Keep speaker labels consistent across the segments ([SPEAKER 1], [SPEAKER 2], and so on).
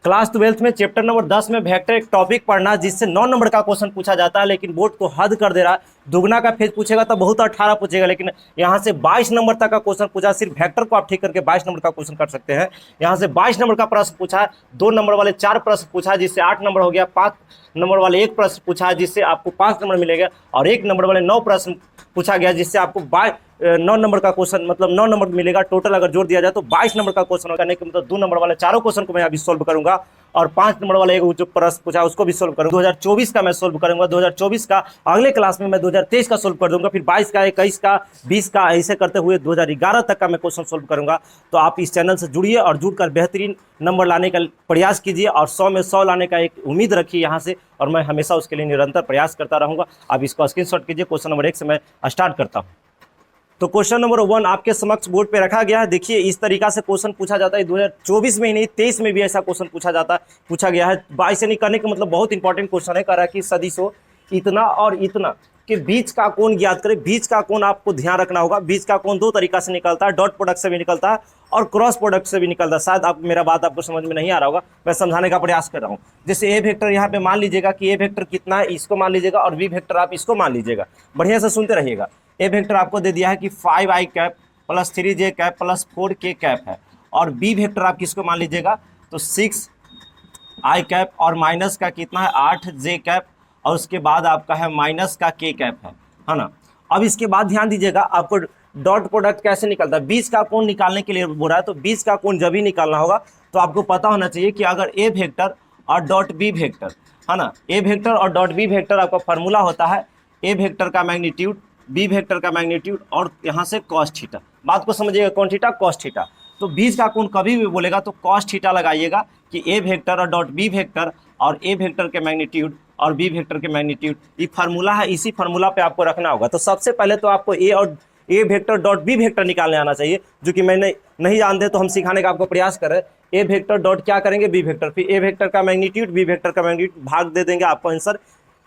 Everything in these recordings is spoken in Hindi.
[SPEAKER 1] क्लास 12th में चैप्टर नंबर 10 में वेक्टर एक टॉपिक पढ़ना जिससे 9 नंबर का क्वेश्चन पूछा जाता है, लेकिन बोर्ड को हद कर दे रहा है। दुगना का फेज पूछेगा तो बहुत 18 पूछेगा, लेकिन यहाँ से 22 नंबर तक का क्वेश्चन पूछा। सिर्फ वेक्टर को आप ठीक करके 22 नंबर का क्वेश्चन कर सकते हैं। यहाँ से 22 नंबर का प्रश्न पूछा है, 2 नंबर वाले 4 प्रश्न पूछा जिससे 8 नंबर हो गया, 5 नंबर वाले 1 प्रश्न पूछा है जिससे आपको 5 नंबर मिलेगा, और 1 नंबर वाले 9 प्रश्न पूछा गया जिससे आपको 9 नंबर का क्वेश्चन मतलब 9 नंबर मिलेगा। टोटल अगर जोड़ दिया जाए तो 22 नंबर का क्वेश्चन करने के मतलब 2 नंबर वाले चारों क्वेश्चन को मैं अभी सोल्व करूंगा, और 5 नंबर वाला एक जो प्रश्न पूछा उसको भी सोल्व करूंगा। 2024 का मैं सोल्व करूंगा, 2024 का अगले क्लास में मैं 2023 का सोल्व कर दूंगा, फिर 22 का, 21 का, 20 का, ऐसे करते हुए 2011 तक का मैं क्वेश्चन सोल्व करूंगा। तो आप इस चैनल से जुड़िए और जुड़कर बेहतरीन नंबर लाने का प्रयास कीजिए, और 100 में 100 लाने का एक उम्मीद रखिए यहाँ से, और मैं हमेशा उसके लिए निरंतर प्रयास करता रहूँगा। आप इसको स्क्रीनशॉट कीजिए। क्वेश्चन नंबर 1 से मैं स्टार्ट करता हूँ। तो क्वेश्चन नंबर 1 आपके समक्ष बोर्ड पे रखा गया है। देखिए इस तरीका से क्वेश्चन पूछा जाता है। 2024 में ही नहीं, 23 में भी ऐसा क्वेश्चन पूछा गया है। 22 नहीं करने का मतलब बहुत इंपॉर्टेंट क्वेश्चन है। कह रहा है कि सदिशो इतना और इतना के बीच का कोण ज्ञात करें। बीच का कोण आपको ध्यान रखना होगा। बीच का कोण 2 तरीका से निकलता है, डॉट प्रोडक्ट से भी निकलता है और क्रॉस प्रोडक्ट से भी निकलता है। शायद आप मेरा बात आपको समझ में नहीं आ रहा होगा, मैं समझाने का प्रयास कर रहा हूँ। जैसे ए वेक्टर यहाँ पे मान लीजिएगा कि ए वेक्टर कितना है, इसको मान लीजिएगा, और बी वेक्टर आप इसको मान लीजिएगा। बढ़िया से सुनते रहिएगा। ए वेक्टर आपको दे दिया है कि 5i cap plus 3j cap plus 4k cap है, और बी वेक्टर आप किसको मान लीजिएगा तो 6i कैप और माइनस का कितना है 8j कैप, और उसके बाद आपका है माइनस का k कैप है ना। अब इसके बाद ध्यान दीजिएगा, आपको डॉट प्रोडक्ट कैसे निकलता है। बीच का कोण निकालने के लिए बोल रहा है, तो बीच का कोण जब ही निकालना होगा तो आपको पता होना चाहिए कि अगर ए वेक्टर और डॉट बी वेक्टर है ना, ए वेक्टर और डॉट बी वेक्टर आपका फार्मूला होता है ए वेक्टर का मैग्नीट्यूड, बी वेक्टर का मैग्नीट्यूड, और यहाँ से कॉस थीटा। बात को समझिएगा, कौन थीटा, कॉस थीटा। तो बीच का कोण कभी भी बोलेगा तो कॉस थीटा लगाइएगा कि ए वेक्टर और डॉट बी वेक्टर और ए वेक्टर के मैग्नीट्यूड और बी वेक्टर के मैग्नीट्यूड, ये फार्मूला है, इसी फार्मूला पे आपको रखना होगा। तो सबसे पहले तो आपको ए वेक्टर डॉट बी वेक्टर निकालने आना चाहिए, जो कि मैंने नहीं जानते तो हम सिखाने का आपको प्रयास कर रहे हैं। ए वेक्टर डॉट क्या करेंगे, बी वेक्टर, फिर ए वेक्टर का मैग्नीट्यूड, बी वेक्टर का मैग्नीट्यूड, भाग दे देंगे, आपको आंसर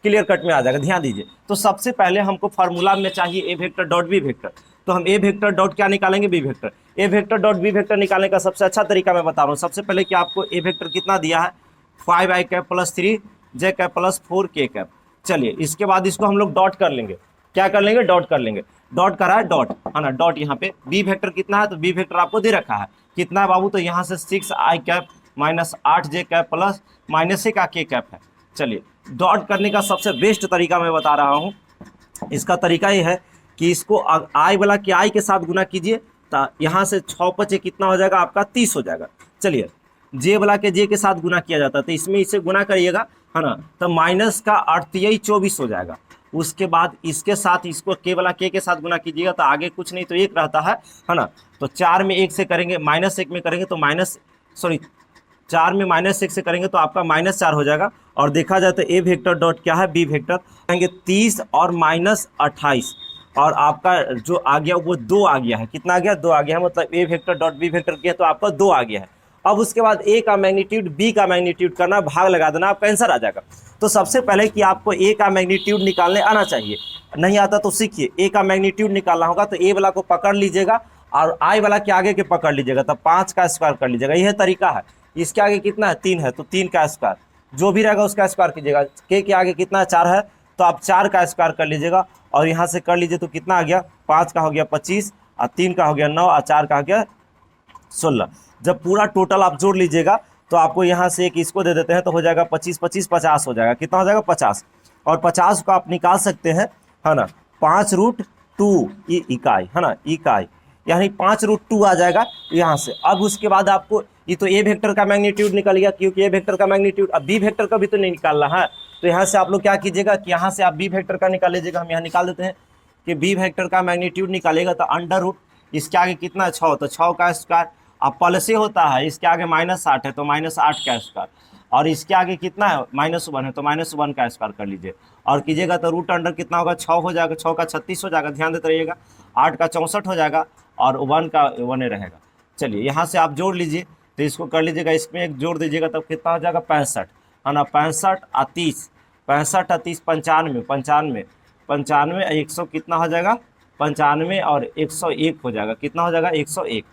[SPEAKER 1] क्लियर कट में आ जाएगा। ध्यान दीजिए। तो सबसे पहले हमको फार्मूला में चाहिए ए वेक्टर डॉट बी वेक्टर, तो हम ए वेक्टर डॉट क्या निकालेंगे, बी वेक्टर। ए वेक्टर डॉट बी वेक्टर निकालने का सबसे अच्छा तरीका मैं बता रहा हूँ। सबसे पहले कि आपको ए वेक्टर कितना दिया है 5i cap plus 3j cap plus 4k cap. चलिए इसके बाद इसको हम लोग डॉट कर लेंगे। क्या कर लेंगे, डॉट कर लेंगे। डॉट करा है, डॉट है ना, डॉट यहाँ पे। बी वेक्टर कितना है, तो बी वेक्टर आपको दे रखा है कितना है बाबू, तो यहाँ से 6i cap minus 8j cap plus minus का k कैप है। चलिए डॉट करने का सबसे बेस्ट तरीका मैं बता रहा हूँ। इसका तरीका ये है कि इसको आई वाला के आई के साथ गुना कीजिए, तो यहाँ से 6 पचे कितना हो जाएगा आपका 30 हो जाएगा। चलिए जे वाला के जे के साथ गुना किया जाता है, तो इसमें इसे गुना करिएगा है ना, तो माइनस का 8 24 हो जाएगा। उसके बाद इसके साथ इसको के वाला के साथ गुना कीजिएगा, तो आगे कुछ नहीं तो 1 रहता है ना। तो 4 में 1 से करेंगे, -1 में करेंगे तो 4 में -1 से करेंगे तो आपका -4 हो जाएगा। और देखा जाए तो ए वेक्टर डॉट क्या है, बी वेक्टर कहेंगे 30 और -28, और आपका जो आ गया वो 2 आ गया है। कितना आ गया, 2 आ गया है, मतलब ए वेक्टर डॉट बी वेक्टर किया तो आपका 2 आ गया है। अब उसके बाद ए का मैग्नीट्यूड बी का मैग्नीट्यूड करना, भाग लगा देना, आपका आंसर आ जाएगा। तो सबसे पहले कि आपको ए का मैग्नीट्यूड निकालने आना चाहिए, नहीं आता तो सीखिए। ए का मैग्नीट्यूड निकालना होगा तो ए वाला को पकड़ लीजिएगा और आई वाला के आगे के पकड़ लीजिएगा, तब 5 का स्क्वायर कर लीजिएगा। यह तरीका है। इसके आगे कितना है, 3 है, तो 3 का स्क्वायर, जो भी रहेगा उसका स्क्वायर कीजिएगा। के आगे कितना है, 4 है, तो आप 4 का स्क्वायर कर लीजिएगा, और यहाँ से कर लीजिए तो कितना आ गया, 5 का हो गया 25, और 3 का हो गया 9, और 4 का हो गया 16। जब पूरा टोटल आप जोड़ लीजिएगा तो आपको यहाँ से एक इसको दे देते हैं, तो हो जाएगा 25 25 50 हो जाएगा। कितना हो जाएगा, 50। और 50 को आप निकाल सकते हैं है ना, 5√2 इकाई है ना, इकाई, यानी 5√2 आ जाएगा यहाँ से। अब उसके बाद आपको ये तो ए वेक्टर का मैग्नीट्यूड निकल गया, क्योंकि ए वेक्टर का मैग्नीट्यूड, अब बी वेक्टर का भी तो नहीं निकालना है। तो यहाँ से आप लोग क्या कीजिएगा कि यहाँ से आप बी वेक्टर का निकाल लीजिएगा। हम यहाँ निकाल देते हैं कि बी वेक्टर का मैग्नीट्यूड निकालेगा तो अंडर इसके आगे कितना है, 6, तो 6 का स्क्वायर। अब प्लस से होता है, इसके आगे -8 है तो -8 का स्क्वायर, और इसके आगे कितना है -1 है तो -1 का स्क्वायर कर लीजिए, और कीजिएगा तो रूट अंडर कितना होगा, 6 हो जाएगा, 6 का 36 हो जाएगा। ध्यान देते रहिएगा। 8 का 64 हो जाएगा, और 1 का 1 रहेगा। चलिए यहाँ से आप जोड़ लीजिए, तो इसको कर लीजिएगा, इसमें एक जोड़ दीजिएगा तब कितना हो जाएगा 65 है ना, 65 और 30, 65 और 30 95, 95 100 कितना हो जाएगा 95 और 101 हो जाएगा। कितना हो जाएगा 101,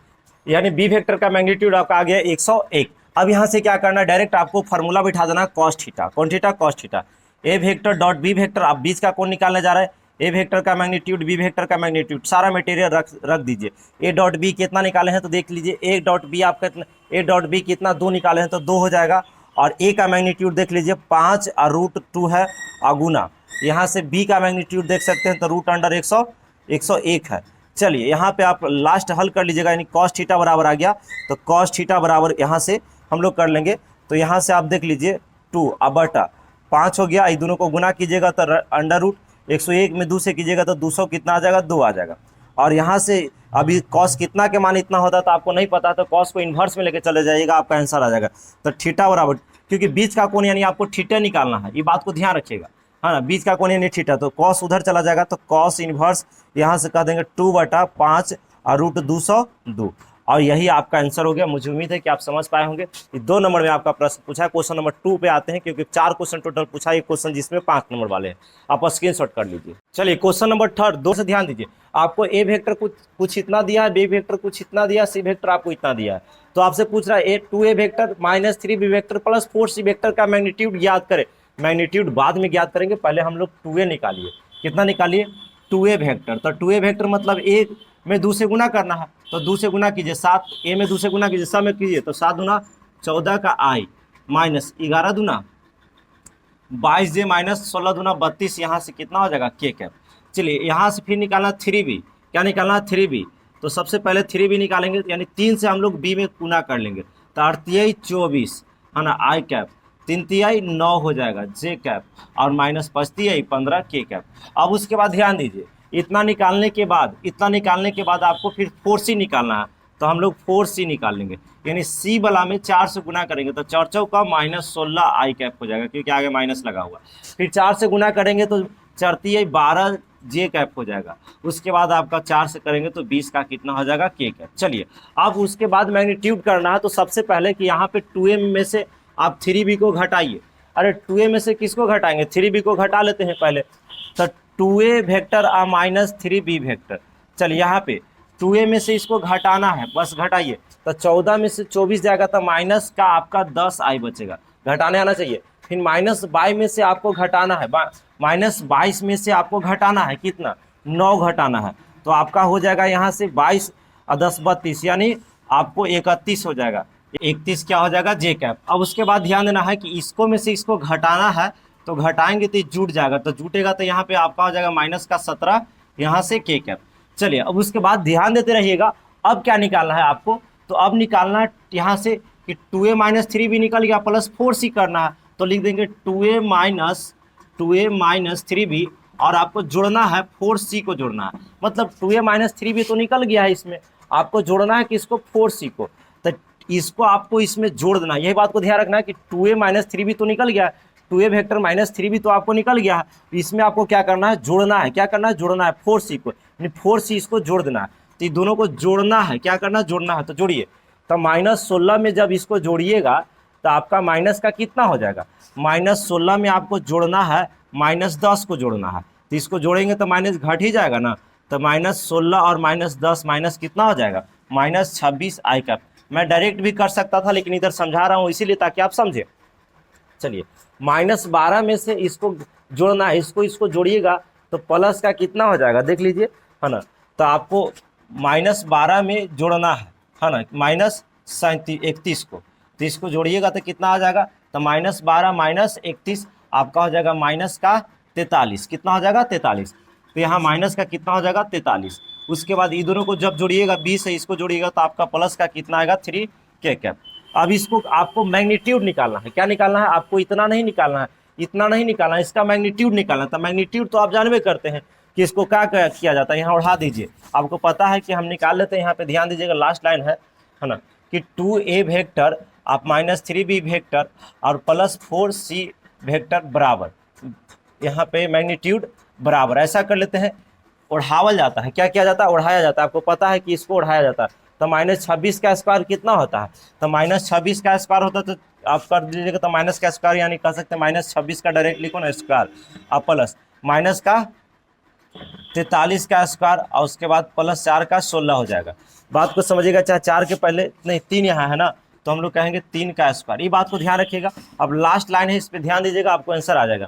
[SPEAKER 1] यानी बी वेक्टर का मैग्नीट्यूड आपका आ गया 101। अब यहाँ से क्या करना है, डायरेक्ट आपको फार्मूला बिठा देना कॉस थीटा, कौन थीटा, कॉस थीटा। ए वेक्टर डॉट बी वेक्टर, आप बीच का कोण निकालने जा रहा है, ए वेक्टर का मैग्नीट्यूड बी वेक्टर का मैग्नीट्यूड, सारा मटेरियल रख दीजिए। ए डॉट बी कितना निकाले हैं तो देख लीजिए, ए डॉट बी आपका ए डॉट बी कितना 2 निकाले हैं तो 2 हो जाएगा। और ए का मैग्नीट्यूड देख लीजिए 5 और √2 है अगुना। यहाँ से बी का मैग्नीट्यूड देख सकते हैं तो √101 है। चलिए यहाँ पे आप लास्ट हल कर लीजिएगा, यानी कॉस थीटा बराबर आ गया, तो कॉस थीटा बराबर यहाँ से हम लोग कर लेंगे। तो यहाँ से आप देख लीजिए 2 अब बटा 5 हो गया, इन दोनों को गुना कीजिएगा तो √101 में 2 से कीजिएगा तो 200 कितना आ जाएगा, 2 आ जाएगा। और यहाँ से अभी कॉस कितना के मान इतना होता है तो आपको नहीं पता, तो कॉस को इन्वर्स में लेके चले जाइएगा, आपका आंसर आ जाएगा। तो थीटा बराबर, क्योंकि बीच का कोण यानी आपको थीटा निकालना है, ये बात को ध्यान रखिएगा, है ना, बीच का कोण यानी थीटा, तो कॉस उधर चला जाएगा, तो कॉस इन्वर्स यहाँ से कह देंगे 2/5 और √202, और यही आपका आंसर हो गया। मुझे उम्मीद है कि आप समझ पाए होंगे। ये 2 नंबर में आपका प्रश्न पूछा है। क्वेश्चन नंबर 2 पे आते हैं, क्योंकि 4 क्वेश्चन टोटल पूछा है, एक क्वेश्चन जिसमें 5 नंबर वाले हैं, आप स्क्रीनशॉट कर लीजिए। चलिए क्वेश्चन नंबर 3 2 से ध्यान दीजिए। आपको ए वेक्टर कुछ इतना दिया है, बी वेक्टर कुछ इतना दिया, सी वेक्टर आपको इतना दिया है, तो आपसे पूछ रहा है 2a vector -3b vector plus 4c vector का मैग्नीट्यूड ज्ञात करें। मैग्नीट्यूड बाद में ज्ञात करेंगे, पहले हम लोग 2a निकालिए। कितना निकालिए, 2a वेक्टर, तो 2a वेक्टर मतलब ए में 2 से गुना करना है, तो 2 से गुना कीजिए, 7 ए में 2 से गुना कीजिए, सब में कीजिए, तो 7 दूना 14 का i माइनस 11 दूना 22 जे माइनस 16 दूना 32, यहाँ से कितना हो जाएगा के कैप। चलिए यहाँ से फिर निकालना 3b, क्या निकालना है 3b, तो सबसे पहले 3b निकालेंगे, यानी 3 से हम लोग b में गुना कर लेंगे, तो 8 24 है ना, i कैप, 3 9 हो जाएगा जे कैप, और माइनस 5 15 के कैप। अब उसके बाद ध्यान दीजिए, इतना निकालने के बाद आपको फिर 4c निकालना है, तो हम लोग 4c निकाल लेंगे, यानी c वाला में 4 से गुना करेंगे तो 4 चौका -16 आई कैप हो जाएगा, क्योंकि आगे माइनस लगा हुआ। फिर 4 से गुना करेंगे तो 4 12 जे कैप हो जाएगा। उसके बाद आपका 4 से करेंगे तो 20 का कितना हो जाएगा के कैप। चलिए अब उसके बाद मैग्नीट्यूड करना है, तो सबसे पहले कि यहाँ पे 2a में से आप 3b को घटाइए। अरे 2a में से किसको घटाएंगे, 3b को घटा लेते हैं पहले, तो 2a वेक्टर और -3b वेक्टर। चलिए यहाँ पे 2a में से इसको घटाना है, बस घटाइए, तो 14 में से 24 जाएगा, तो माइनस का आपका 10 आई बचेगा, घटाने आना चाहिए। फिर -22 में से आपको घटाना है, -22 में से आपको घटाना है कितना, 9 घटाना है, तो आपका हो जाएगा यहाँ से 22 और 10 32, यानी आपको 31 हो जाएगा, 31 क्या हो जाएगा जे कैप। अब उसके बाद ध्यान देना है कि इसको में से इसको घटाना है, तो घटाएंगे तो जुट जाएगा, तो जुटेगा तो यहाँ पे आपका हो जाएगा -17, यहाँ से के कैप। चलिए अब उसके बाद ध्यान देते रहिएगा। अब क्या निकालना है आपको, तो अब निकालना है यहाँ से कि 2a - 3b निकल गया, प्लस 4c करना है, तो लिख देंगे 2a - 3b, और आपको जोड़ना है 4c को जोड़ना है, मतलब 2a - 3b तो निकल गया है, इसमें आपको जोड़ना है कि इसको 4c को, तो इसको आपको इसमें जोड़ देना है। यही बात को ध्यान रखना है कि 2a - 3b तो निकल गया है, 2a वेक्टर -3b तो आपको निकल गया है, इसमें आपको क्या करना है, जोड़ना है। क्या करना है, जोड़ना है 4c को, यानी 4c इसको जोड़ देना है, तो ये दोनों को जोड़ना है, क्या करना है, जोड़ना है, तो जोड़िए। तो -16 में जब इसको जोड़िएगा तो आपका माइनस का कितना हो जाएगा, -16 में आपको जोड़ना है -10 को जोड़ना है, तो इसको जोड़ेंगे तो माइनस घट ही जाएगा ना, तो -16 और -10 माइनस कितना हो जाएगा, -26 आई कैप। मैं डायरेक्ट भी कर सकता था, लेकिन इधर समझा रहा हूँ इसीलिए ताकि आप समझे। चलिए -12 में से इसको जोड़ना है, इसको जोड़िएगा तो प्लस का कितना हो जाएगा, देख लीजिए, है ना, तो आपको -12 में जोड़ना है ना, -31 को, तो इसको जोड़िएगा तो कितना आ जाएगा, तो -12 - 31 आपका हो जाएगा माइनस का 43, कितना हो जाएगा 43, तो यहाँ माइनस का कितना हो जाएगा 43। उसके बाद ये दोनों को जब जोड़िएगा 20 है, इसको जोड़िएगा तो आपका प्लस का कितना आएगा 3 के कैप। अब इसको आपको मैग्नीट्यूड निकालना है, क्या निकालना है आपको, इतना नहीं निकालना है, इतना नहीं निकालना है, इसका मैग्नीट्यूड निकालना है। तो मैग्नीट्यूड तो आप जानबे करते हैं कि इसको क्या किया जाता है, यहाँ उड़ा दीजिए, आपको पता है कि हम निकाल लेते हैं। यहाँ पे ध्यान दीजिएगा, लास्ट लाइन है ना, कि 2a वेक्टर आप -3b वेक्टर और प्लस 4c वेक्टर बराबर, यहाँ पे मैग्नीट्यूड बराबर, ऐसा कर लेते हैं। उड़ावल जाता है, क्या किया जाता है, उड़ाया जाता है, आपको पता है कि इसको उड़ाया जाता है, तो -26 का स्क्वायर कितना होता है, तो -26 का स्क्वायर होता है, तो आप कर दीजिएगा, तो माइनस का स्क्वायर यानी कह सकते हैं -26 का डायरेक्ट लिखो ना स्क्वायर, आप प्लस माइनस का 43 का स्क्वायर, और उसके बाद प्लस 4 का 16 हो जाएगा। बात को समझिएगा, चाहे 4 के पहले नहीं 3 यहाँ है ना, तो हम लोग कहेंगे 3 का स्क्वायर। ये बात को ध्यान रखिएगा। अब लास्ट लाइन है, इस पर ध्यान दीजिएगा, आपको आंसर आ जाएगा।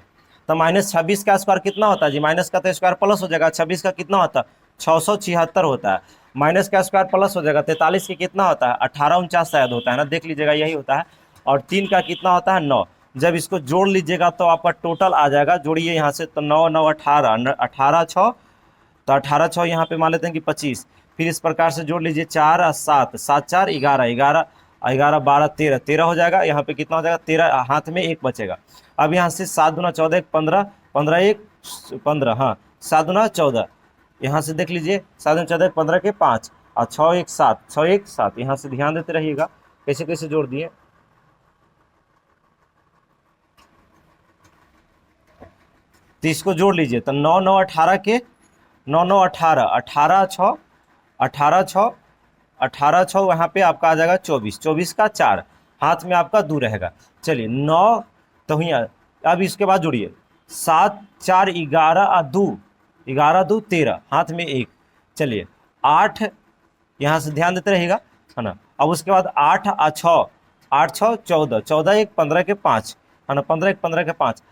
[SPEAKER 1] तो -26 का स्क्वायर कितना होता है जी? माइनस का तो स्क्वायर प्लस हो जाएगा, 26 का कितना होता है? 676 होता है। माइनस का स्क्वायर प्लस हो जाएगा, 43 के कितना होता है? 1849 शायद होता है ना, देख लीजिएगा, यही होता है। और 3 का कितना होता है? 9। जब इसको जोड़ लीजिएगा तो आपका टोटल आ जाएगा, जोड़िए यहाँ से, तो 9 9 18, 18 6, तो 18 6 यहाँ पे मान लेते हैं कि 25। फिर इस प्रकार से जोड़ लीजिए, 4 और 7, 7 4 11, 11 11 12 13, 13 हो जाएगा। यहाँ पे कितना हो जाएगा? 13, हाथ में 1 बचेगा। अब यहाँ से 7 दूना 14, 1 15, 15 1 15, हाँ 7 दूना 14, यहाँ से देख लीजिए, 7 दूना 14, 15 के 5, और 6 1 7, 6 1 7, यहाँ से ध्यान देते रहिएगा कैसे कैसे जोड़ दिए। तो इसको जोड़ लीजिए, तो 9 9 18 के 9 9 18, 18 6, 18 6, 18 6, वहाँ पे आपका आ जाएगा 24, 24 का 4, हाथ में आपका 2 रहेगा। चलिए 9, तो यहाँ अब इसके बाद जोड़िए, 7 4 11 और 2, 11 2 13, हाथ में 1। चलिए 8, यहाँ से ध्यान देते रहिएगा, है ना। अब उसके बाद 8 और 6, 8 6 14, 14 1 15 के 5, है ना, 15 1 15 के 5,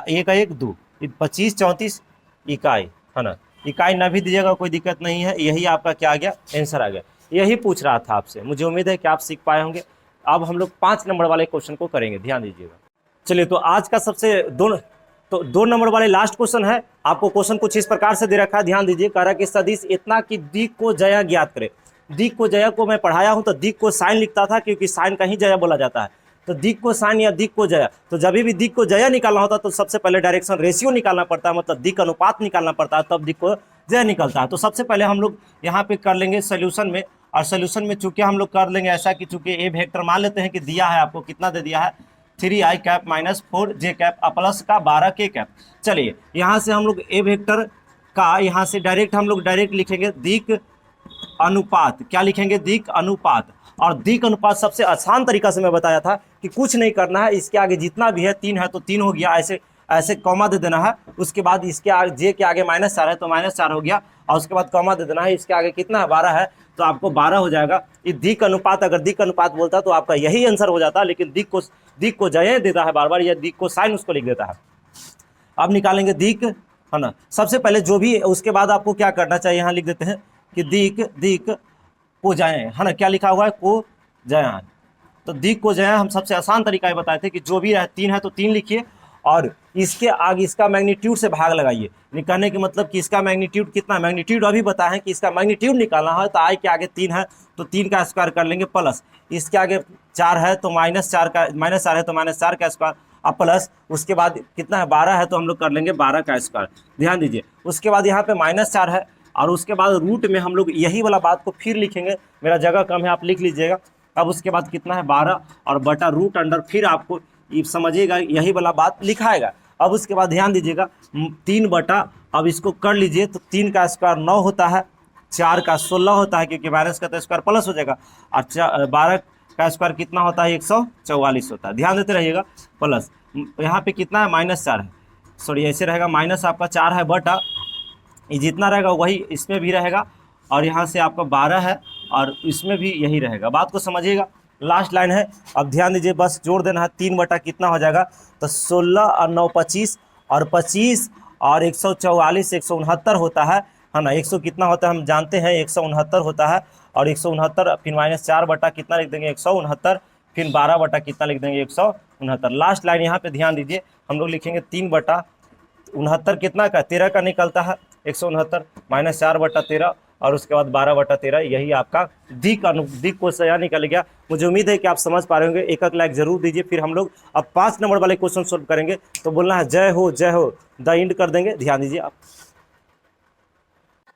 [SPEAKER 1] 1 1 2, 25 34 इकाई, है ना। इकाई ना भी दीजिएगा, कोई दिक्कत नहीं है। यही आपका क्या आ गया? आंसर आ गया। यही पूछ रहा था आपसे, मुझे उम्मीद है कि आप सीख पाए होंगे। अब हम लोग 5 नंबर वाले क्वेश्चन को करेंगे, ध्यान दीजिएगा। चलिए, तो आज का सबसे 2 नंबर वाले लास्ट क्वेश्चन है। आपको क्वेश्चन कुछ इस प्रकार से दे रखा है, ध्यान दीजिए। कह रहा है कि सदिश इतना कि दिक को जया ज्ञात करे। दिक को जया को मैं पढ़ाया हूं, तो दिक को साइन लिखता था, क्योंकि साइन का ही जया बोला जाता है। तो दिक को साइन या दिक को जया, तो जब भी दिक को जया निकालना होता है तो सबसे पहले डायरेक्शन रेशियो निकालना पड़ता है, मतलब दिक अनुपात निकालना पड़ता है, तब दिक को जया निकलता है। तो सबसे पहले हम लोग यहाँ पे कर लेंगे सोल्यूशन में, और सोल्यूशन में चूंकि हम लोग कर लेंगे ऐसा कि चूंकि ए वेक्टर मान लेते हैं कि दिया है आपको, कितना दे दिया है? 3i cap minus 4j cap plus का 12k कैप। चलिए यहाँ से हम लोग ए वेक्टर का, यहाँ से डायरेक्ट हम लोग डायरेक्ट लिखेंगे दिक अनुपात। क्या लिखेंगे? दिक अनुपात। और दिक अनुपात सबसे आसान तरीका से मैं बताया था कि कुछ नहीं करना है, इसके आगे जितना भी है, 3 है तो 3 हो गया, ऐसे ऐसे कॉमा दे देना है। उसके बाद इसके आगे जे के आगे -4 है तो -4 हो गया, और उसके बाद कॉमा दे देना है। इसके आगे कितना है? 12 है, तो आपको 12 हो जाएगा। ये दिक अनुपात, अगर दिक अनुपात बोलता तो आपका यही आंसर हो जाता, लेकिन दिक को जय देता है बार बार, या दिक को साइन उसको लिख देता है। अब निकालेंगे दिक, है ना। सबसे पहले जो भी, उसके बाद आपको क्या करना चाहिए, यहाँ लिख देते हैं कि दिक को जय, है ना। क्या लिखा हुआ है? को जय। तो दिक को जय हम सबसे आसान तरीका ये बताए थे कि जो भी है 3 है तो 3 लिखिए, और इसके आगे इसका मैग्नीट्यूड से भाग लगाइए। निकालने के मतलब कि इसका मैग्नीट्यूड कितना, मैग्नीट्यूड अभी बताएं कि इसका मैग्नीट्यूड निकालना है, तो आई के आगे 3 है तो 3 का स्क्वायर कर लेंगे, प्लस इसके आगे 4 है तो -4 का, -4 है तो -4 का स्क्वायर, अब प्लस उसके बाद कितना है? 12 है तो हम लोग कर लेंगे 12 का स्क्वायर। ध्यान दीजिए, उसके बाद यहाँ पे -4 है, और उसके बाद रूट में हम लोग यही वाला बात को फिर लिखेंगे। मेरा जगह कम है, आप लिख लीजिएगा। अब उसके बाद कितना है? 12 और बटा रूट अंडर, फिर आपको ये समझिएगा यही वाला बात लिखाएगा। अब उसके बाद ध्यान दीजिएगा 3 बटा, अब इसको कर लीजिए, तो 3 का स्क्वायर 9 होता है, 4 का 16 होता है, क्योंकि माइनस का तो स्क्वायर प्लस हो जाएगा, और 12 का स्क्वायर कितना होता है? 144 होता है। ध्यान देते रहिएगा। प्लस यहाँ पे कितना है? -4 है, सॉरी ऐसे रहेगा, माइनस आपका 4 है, बटा ये जितना रहेगा वही इसमें भी रहेगा, और यहाँ से आपका 12 है, और इसमें भी यही रहेगा। बात को समझिएगा। लास्ट लाइन है, अब ध्यान दीजिए, बस जोड़ देना है। 3 बटा कितना हो जाएगा? तो 16 और 9 25, और 25 और 144 169 होता है ना। 100 कितना होता है हम जानते हैं, 169 होता है, और 169 फिर -4 बटा कितना लिख देंगे? 169, फिर 12 बटा कितना लिख देंगे? 169। लास्ट लाइन यहाँ पे ध्यान दीजिए, हम लोग लिखेंगे 3 बटा 69 कितना का? 13 का निकलता है, 169 -4 बटा 13, और उसके बाद 12 बटा 13, यही आपका दिक को सया निकल गया। मुझे उम्मीद है कि आप समझ पा रहे होंगे। एक लाइक जरूर दीजिए। फिर हम लोग अब 5 नंबर वाले क्वेश्चन सोल्व करेंगे, तो बोलना है जय हो द इंड कर देंगे। ध्यान दीजिए आप।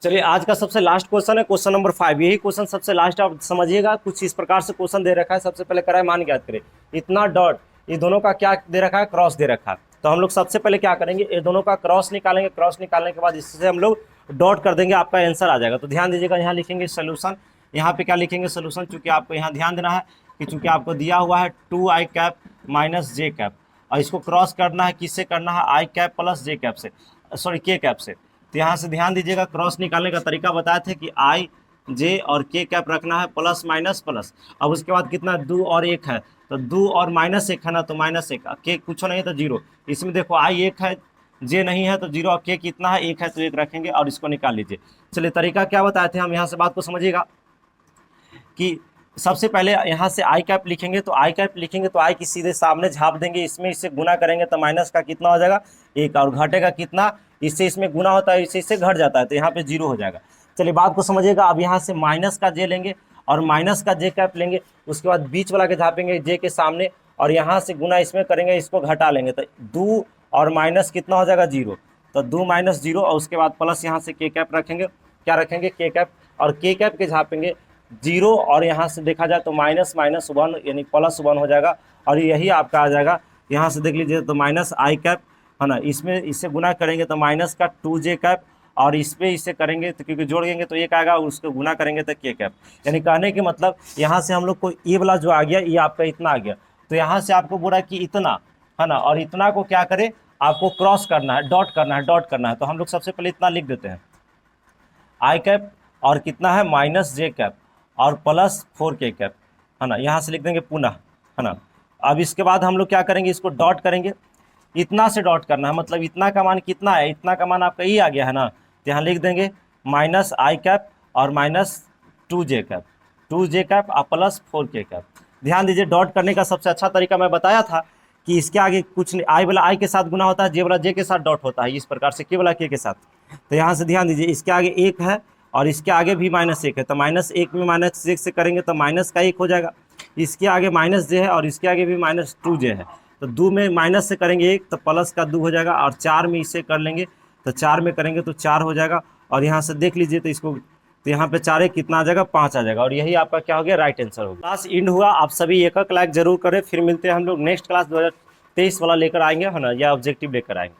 [SPEAKER 1] चलिए, आज का सबसे लास्ट क्वेश्चन है क्वेश्चन नंबर 5। यही क्वेश्चन सबसे लास्ट, आप समझिएगा। कुछ इस प्रकार से क्वेश्चन दे रखा है। सबसे पहले कराए मान ज्ञात करें, इतना डॉट, ये दोनों का क्या दे रखा है? क्रॉस दे रखा है। तो हम लोग सबसे पहले क्या करेंगे? ये दोनों का क्रॉस निकालेंगे। क्रॉस निकालने के बाद इससे हम लोग डॉट कर देंगे, आपका आंसर आ जाएगा। तो ध्यान दीजिएगा, यहाँ लिखेंगे सोल्यूशन। यहाँ पे क्या लिखेंगे? सोल्यूशन। चूंकि आपको यहाँ ध्यान देना है कि चूंकि आपको दिया हुआ है 2i कैप माइनस जे कैप, और इसको क्रॉस करना है, किससे करना है? i cap plus J cap से, सॉरी k कैप से। तो यहाँ से ध्यान दीजिएगा, क्रॉस निकालने का तरीका बताए थे कि i जे और के कैप रखना है प्लस माइनस प्लस। अब उसके बाद कितना 2 और 1 है, तो 2 और -1 है ना, तो -1, के कुछ नहीं तो 0। इसमें देखो आई 1 है, जे नहीं है तो 0, और के कितना है 1 है तो 1 रखेंगे और इसको निकाल लीजिए। चलिए तरीका क्या बताए थे हम, यहाँ से बात को समझिएगा कि सबसे पहले यहाँ से आई कैप लिखेंगे, तो आई कैप लिखेंगे तो आई की सीधे सामने झाप देंगे, इसमें इससे गुना करेंगे तो माइनस का कितना हो जाएगा 1, और घटेगा कितना, इससे इसमें गुना होता है, इससे घट जाता है, तो यहाँ पे 0 हो जाएगा। चलिए बात को समझिएगा। अब यहाँ से माइनस का जे लेंगे और माइनस का जे कैप लेंगे, उसके बाद बीच वाला के झापेंगे जे के सामने, और यहाँ से गुना इसमें करेंगे, इसको घटा लेंगे, तो 2 और माइनस कितना हो जाएगा 0, तो 2 - 0, और उसके बाद प्लस यहाँ से के कैप रखेंगे, क्या रखेंगे के कैप, और के कैप के झापेंगे 0, और यहाँ से देखा जाए तो -1 यानी +1 हो जाएगा, और यही आपका आ जाएगा। यहाँ से देख लीजिए तो माइनस आई कैप है ना, इसमें इससे गुना करेंगे तो माइनस का 2j कैप, और इस पे इससे करेंगे तो क्योंकि जोड़ेंगे तो 1 आएगा, उसको गुना करेंगे तो के कैप। यानी कहने की मतलब यहाँ से हम लोग को ये वाला जो आ गया, ये आपका इतना आ गया, तो यहाँ से आपको बोला कि इतना है ना, और इतना को क्या करे, आपको क्रॉस करना है, डॉट करना है, डॉट करना है। तो हम लोग सबसे पहले इतना लिख देते हैं आई कैप, और कितना है -j कैप और +4k कैप है ना, यहाँ से लिख देंगे पुनः है ना। अब इसके बाद हम लोग क्या करेंगे, इसको डॉट करेंगे, इतना से डॉट करना है, मतलब इतना का मान कितना है, इतना का मान आपका ये आ गया है ना, तो यहाँ लिख देंगे -i कैप और -2j कैप, 2j कैप और +4k कैप। ध्यान दीजिए, डॉट करने का सबसे अच्छा तरीका मैं बताया था कि इसके आगे कुछ नहीं, आई वाला आई के साथ गुना होता है, जे वाला जे के साथ डॉट होता है, इस प्रकार से के वाला के साथ। तो यहाँ से ध्यान दीजिए, इसके आगे 1 है और इसके आगे भी -1 है, तो -1 में -1 से करेंगे तो माइनस का 1 हो जाएगा, इसके आगे -j है और इसके आगे भी -2j है, तो 2 में माइनस से करेंगे 1 तो प्लस का 2 हो जाएगा, और 4 में इससे कर लेंगे तो 4 में करेंगे तो 4 हो जाएगा, और यहाँ से देख लीजिए तो इसको, तो यहाँ पे 4 कितना आ जाएगा 5 आ जाएगा, और यही आपका क्या हो गया राइट आंसर हो गया। क्लास इंड हुआ, आप सभी एक लाइक जरूर करें, फिर मिलते हैं हम लोग नेक्स्ट क्लास 2023 वाला लेकर आएंगे है ना, या ऑब्जेक्टिव लेकर आएंगे।